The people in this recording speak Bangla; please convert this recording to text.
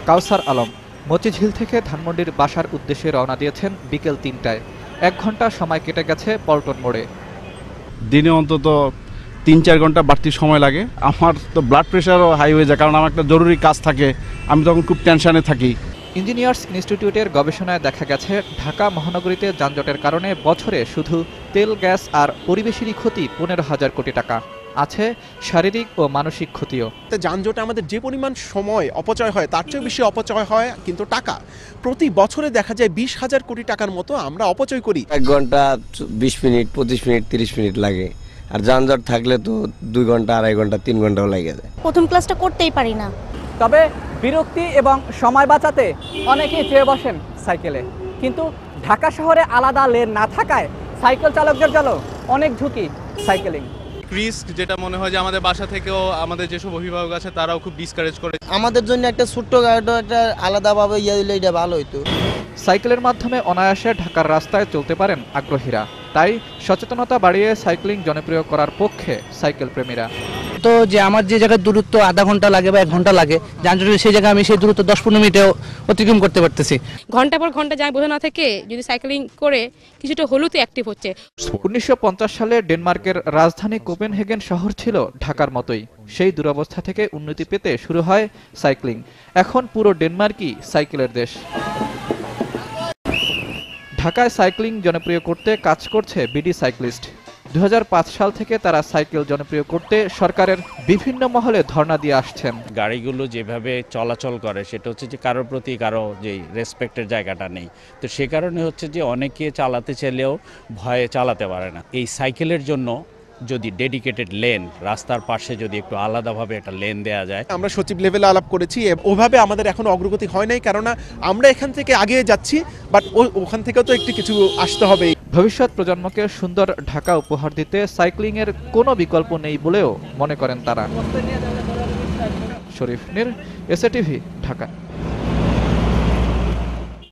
কাউসার আলম মতিঝিল থেকে ধানমন্ডির বাসার উদ্দেশ্যে রওনা দিয়েছেন বিকেল ৩টায়। ১ ঘন্টা সময় কেটে গেছে পল্টন মোড়ে। দিনে অন্তত ৩-৪ ঘন্টা বাড়তি সময় লাগে। আমার তো ব্লাড প্রেশারও হাই হয়ে যায়, কারণ আমার একটা জরুরি কাজ থাকে, আমি তখন খুব টেনশনে থাকি। ইঞ্জিনিয়ার্স ইনস্টিটিউটের গবেষণায় দেখা গেছে ঢাকা মহানগরীতে যানজটের কারণে বছরে শুধু তেল, গ্যাস আর পরিবেশেরই ক্ষতি ১৫,০০০ কোটি টাকা। আছে শারীরিক ও মানসিক ক্ষতিও। যানজটে আমাদের যে পরিমাণ সময় অপচয় হয় তার চেয়ে বেশি অপচয় হয় কিন্তু টাকা। প্রতি বছরে দেখা যায় ২০,০০০ কোটি টাকার মতো আমরা অপচয় করি। ১ ঘন্টা ২০ মিনিট, ২৫ মিনিট, ৩০ মিনিট লাগে, আর যানজট থাকলে তো ২ ঘন্টা, ২.৫ ঘন্টা, ৩ ঘন্টাও লেগে যায়। প্রথম ক্লাসটা করতেই পারি না। তবে বিরক্তি এবং সময় বাঁচাতে অনেকেই চেয়ে বসেন সাইকেলে, কিন্তু ঢাকা শহরে আলাদা লেন না থাকায় সাইকেল চালকদের জন্য অনেক ঝুঁকি সাইকেলিং। রিস্ক যেটা মনে হয় যে আমাদের বাসা থেকেও আমাদের যেসব অভিভাবক আছে তারাও খুব ডিসকারেজ করে। আমাদের জন্য একটা ছোট্ট গাড়িটা একটা আলাদাভাবে দিলে এটা ভালো হইতো। সাইকেলের মাধ্যমে অনায়াসে ঢাকার রাস্তায় চলতে পারেন আগ্রহীরা। তাই সচেতনতা বাড়িয়ে সাইক্লিং জনপ্রিয় করার পক্ষে সাইকেল প্রেমীরা। তো যে আমার যে জায়গায় দূরত্ব আধা ঘন্টা লাগে বা 1 ঘন্টা লাগে, যানজটের সেই জায়গায় আমি সেই দূরত্ব 10-15 মিনিটেও অতিক্রম করতে পারতেছি। ঘন্টা পর ঘন্টা যায় বোঝা না থেকে যদি সাইক্লিং করে কিছুটা হলেও তো অ্যাক্টিভ হচ্ছে। ১৯৫০ সালে ডেনমার্কের রাজধানী কোপেনহেগেন শহর ছিল ঢাকার মতোই। সেই দুরবস্থা থেকে উন্নতি পেতে শুরু হয় সাইক্লিং। এখন পুরো ডেনমার্কই সাইকেলের দেশ। ঢাকায় সাইক্লিং জনপ্রিয় করতে কাজ করছে বিডি সাইক্লিস্ট। ২০০৫ সাল থেকে তারা সাইকেল জনপ্রিয় করতে সরকারের বিভিন্ন মহলে ধর্ণা দিয়ে আসছেন। গাড়িগুলো যেভাবে চলাচল করে সেটা হচ্ছে যে কারোর প্রতি কারো যে রেসপেক্টের জায়গাটা নেই, তো সে কারণে হচ্ছে যে অনেকে চালাতে চাইলেও ভয়ে চালাতে পারে না। এই সাইকেলের জন্য যদি ডেডিকেটেড লেন, রাস্তার পাশে যদি একটু আলাদাভাবে একটা লেন দেওয়া যায়। আমরা সচিব লেভেলে আলাপ করেছি, ওভাবে আমাদের এখন অগ্রগতি হয় নাই, কেননা আমরা এখান থেকে আগিয়ে যাচ্ছি, বাট ওখান থেকেও তো একটু কিছু আসতে হবে। ভবিষ্যৎ প্রজন্মকে সুন্দর ঢাকা উপহার দিতে সাইক্লিংয়ের কোনো বিকল্প নেই বলেও মনে করেন তারা। শরীফ নীর, এসএ টিভি, ঢাকা।